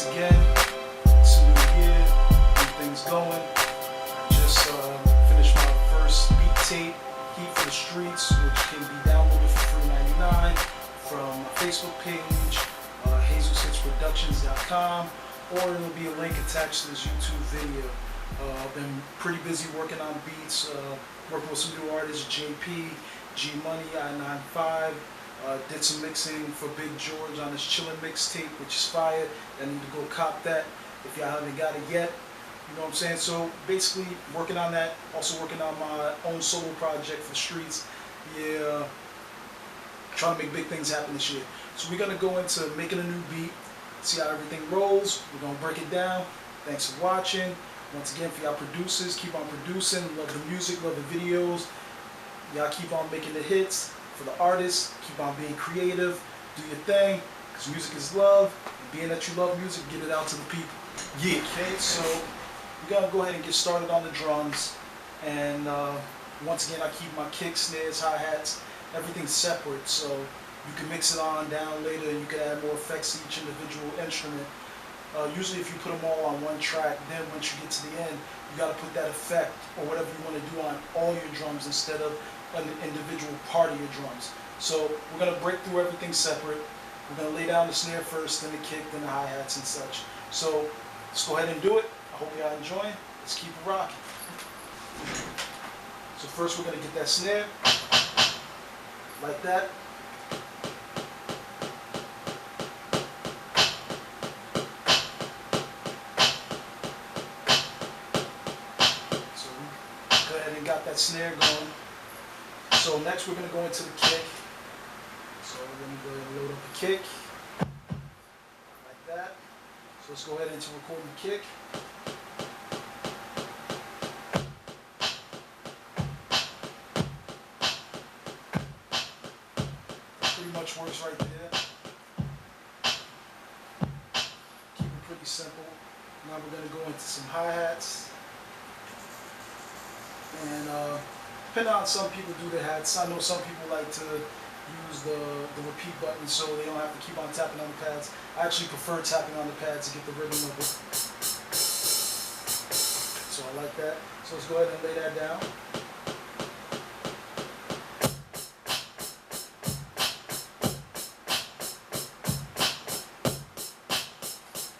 once again. It's a new year, new things going. I just finished my first beat tape, Heat for the Streets, which can be downloaded for $3.99 from my Facebook page, HayzeuzProductions.com, or it'll be a link attached to this YouTube video. I've been pretty busy working on beats, working with some new artists, JP, G Money, I-95. Did some mixing for Big George on his Chillin' mixtape, which is fire. I need to go cop that if y'all haven't got it yet. You know what I'm saying? So basically working on that, also working on my own solo project for the streets. Yeah, trying to make big things happen this year. So we're gonna go into making a new beat, see how everything rolls. We're gonna break it down. Thanks for watching. Once again, for y'all producers, keep on producing. Love the music, love the videos. Y'all keep on making the hits. For the artists, keep on being creative, do your thing, because music is love, and being that you love music, get it out to the people. Yeah, okay, so we're gonna go ahead and get started on the drums, and once again, I keep my kicks, snares, hi-hats, everything separate, so you can mix it on down later, and you can add more effects to each individual instrument. Usually if you put them all on one track, then once you get to the end, you gotta put that effect, or whatever you wanna do on all your drums instead of an individual part of your drums. So we're going to break through everything separate. We're going to lay down the snare first, then the kick, then the hi-hats and such. So let's go ahead and do it. I hope y'all enjoy. Let's keep it rocking. So first we're going to get that snare, like that. So we go ahead and got that snare going. So next we're going to go into the kick. So we're going to go ahead and load up the kick, like that. So let's go ahead into recording the kick. Pretty much works right there. Keep it pretty simple. Now we're going to go into some hi-hats. And depending on some people do the hats. I know some people like to use the repeat button so they don't have to keep on tapping on the pads. I actually prefer tapping on the pads to get the rhythm of it. So I like that. So let's go ahead and lay that down.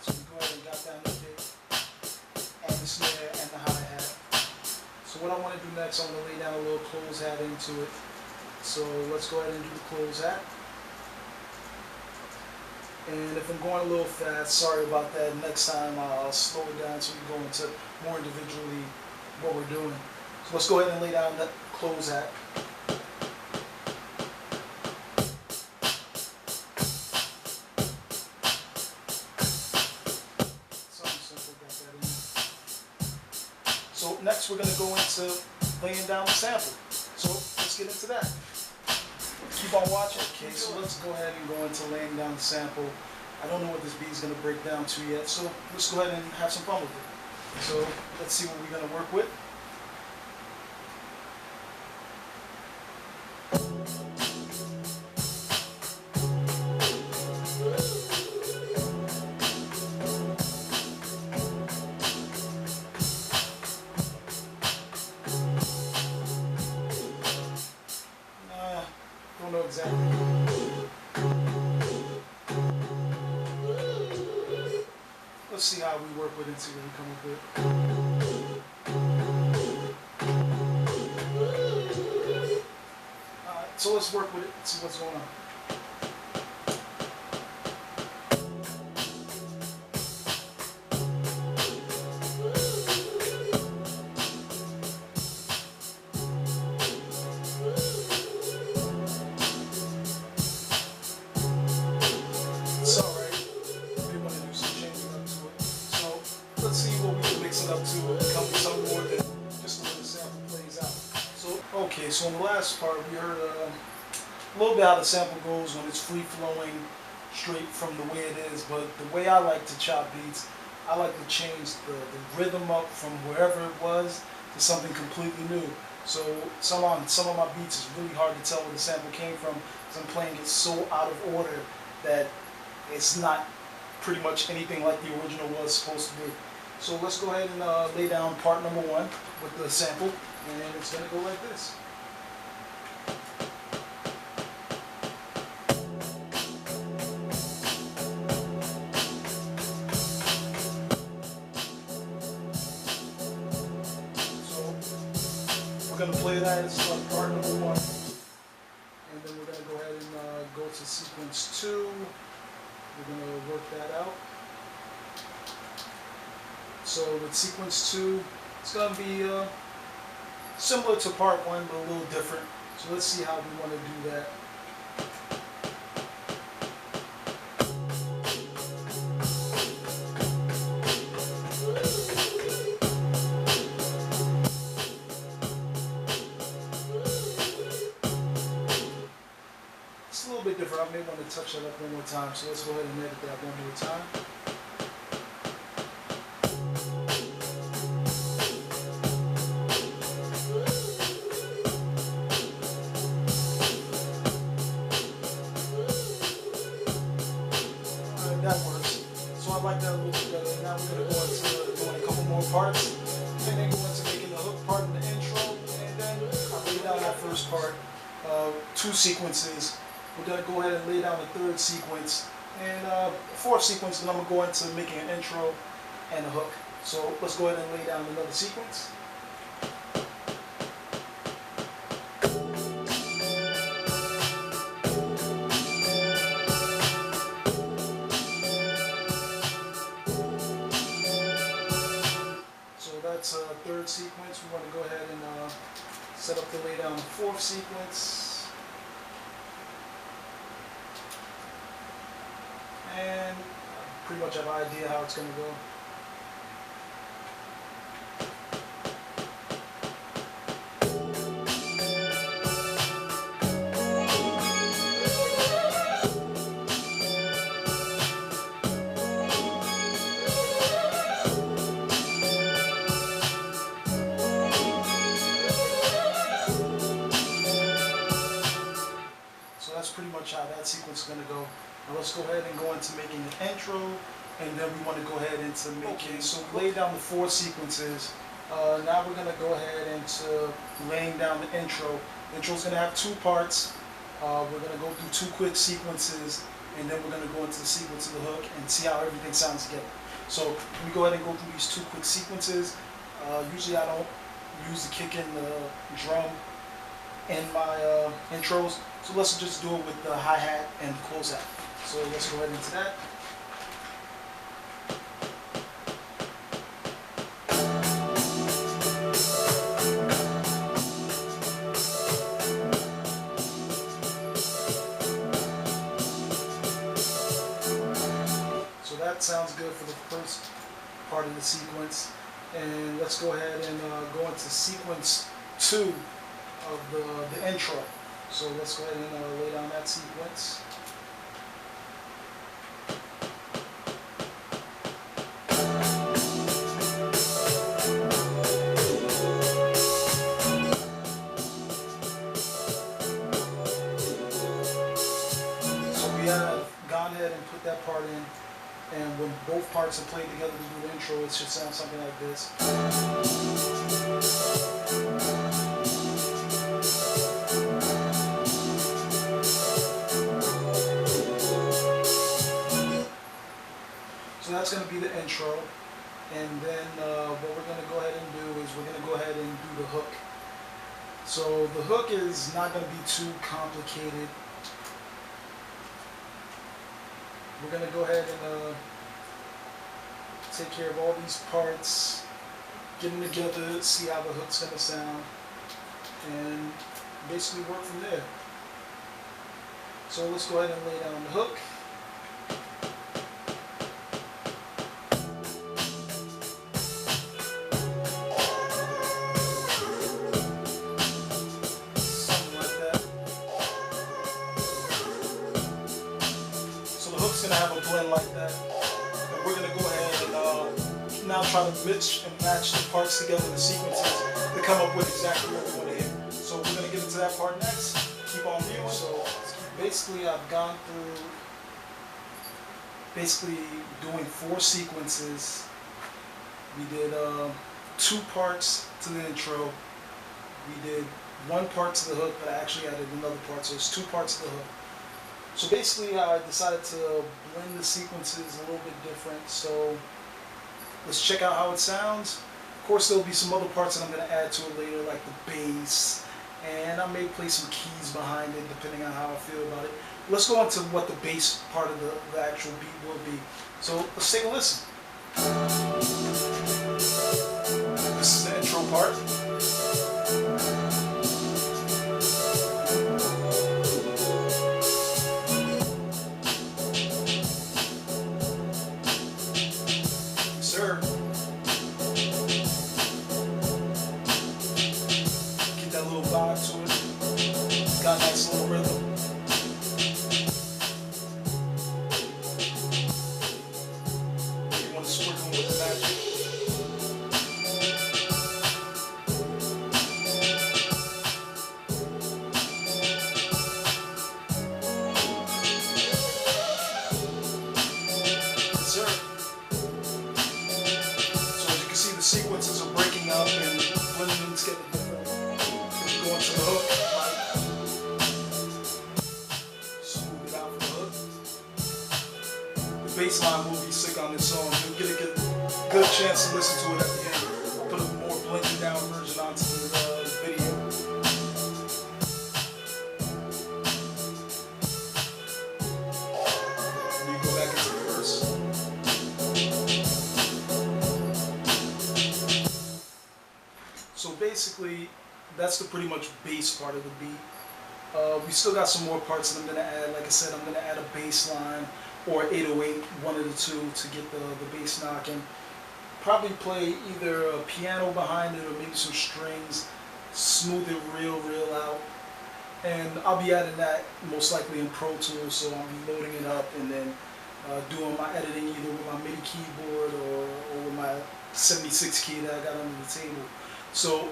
So we go ahead and got down the kick and the snare and the hi-hat. So what I want to do next, I'm going to lay down a little close hat into it. So let's go ahead and do the close hat. And if I'm going a little fast, sorry about that. Next time I'll slow it down so we can go into more individually what we're doing. So let's go ahead and lay down that close hat. So next we're going to go into laying down the sample. So let's get into that. Keep on watching. Okay, so let's go ahead and go into laying down the sample. I don't know what this beat is going to break down to yet, so let's go ahead and have some fun with it. So let's see what we're going to work with. Don't know exactly. Let's see how we work with it and see what we come up with. Alright, so let's work with it and see what's going on. It's alright. We want to do some changing up to it. So let's see what we can mix it up to and come with something more than just the way the sample plays out. So okay, so in the last part we heard a little bit how the sample goes when it's free flowing straight from the way it is, but the way I like to chop beats, I like to change the rhythm up from wherever it was to something completely new. So some of my beats is really hard to tell where the sample came from because I'm playing it so out of order that it's not pretty much anything like the original was supposed to be. So let's go ahead and lay down part number 1 with the sample, and it's going to go like this. We're going to play that as like part number 1, and then we're going to go ahead and go to sequence 2. We're going to work that out. So with sequence 2, it's going to be similar to part 1, but a little different. So let's see how we want to do that. It's a little bit different. I may want to touch that up one more time. So let's go ahead and edit that one more time. That works. So I like that a little bit better. Now we're going to go into doing a couple more parts, and then go into making the hook part in the intro, and then I'll lay down that first part, 2 sequences. We're going to go ahead and lay down the 3rd sequence, and 4th sequence, then I'm going to go into making an intro and a hook. So let's go ahead and lay down another sequence. That's a 3rd sequence. We want to go ahead and set up to lay down the 4th sequence. And pretty much have an idea how it's going to go. That's pretty much how that sequence is going to go. Now let's go ahead and go into making an intro, and then we want to go ahead into making, so we laid down the 4 sequences. Now we're going to go ahead into laying down the intro. The intro is going to have 2 parts. We're going to go through 2 quick sequences, and then we're going to go into the sequence of the hook and see how everything sounds together. So we go ahead and go through these 2 quick sequences. Usually I don't use the kick and the drum in my intros, so let's just do it with the hi-hat and close-out. So let's go ahead into that. So that sounds good for the first part of the sequence, and let's go ahead and go into sequence 2 of the intro. So let's go ahead and lay down that sequence. So we have gone ahead and put that part in, and when both parts are played together to do the intro, it should sound something like this. So that's going to be the intro, and then what we're going to go ahead and do is we're going to go ahead and do the hook. So the hook is not going to be too complicated. We're going to go ahead and take care of all these parts, get them together, see how the hook's going to sound, and basically work from there. So let's go ahead and lay down the hook. It's going to have a blend like that, and we're going to go ahead and now try to mix and match the parts together in the sequences to come up with exactly what we want to hear. So we're going to get into that part next. Keep on viewing. So basically I've gone through basically doing 4 sequences. We did 2 parts to the intro. We did 1 part to the hook, but I actually added another part, so it's 2 parts to the hook. So basically I decided to blend the sequences a little bit different, so let's check out how it sounds. Of course there'll be some other parts that I'm going to add to it later, like the bass, and I may play some keys behind it depending on how I feel about it. Let's go into what the bass part of the actual beat will be. So let's take a listen. This is the intro part. Sir. Get that little vibe to it. It's got a nice little rhythm. You want to sprinkle with the magic. Sequences are breaking up and blending in together different. Going to the hook, like smooth it out for the hook. The bass line will be sick on this song. You'll get a good chance to listen to it at the end. Put a more blended down version onto the video. And you go back into the verse. So basically, that's the pretty much bass part of the beat. We still got some more parts that I'm going to add. Like I said, I'm going to add a bass line or 808, one of the two, to get the bass knocking. Probably play either a piano behind it or maybe some strings, smooth it real out. And I'll be adding that most likely in Pro Tools, so I'll be loading it up and then doing my editing either with my MIDI keyboard or with my 76 key that I got under the table. So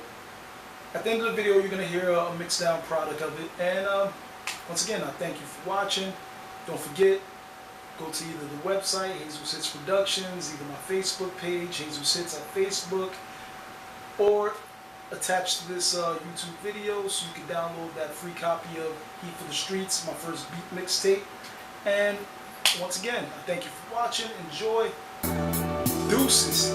at the end of the video, you're going to hear a mixed down product of it. And once again, I thank you for watching. Don't forget, go to either the website, Hayzeuz Hits Productions, either my Facebook page, Hayzeuz Hits at Facebook, or attached to this YouTube video so you can download that free copy of Heat for the Streets, my first beat mixtape. And once again, I thank you for watching. Enjoy. Deuces.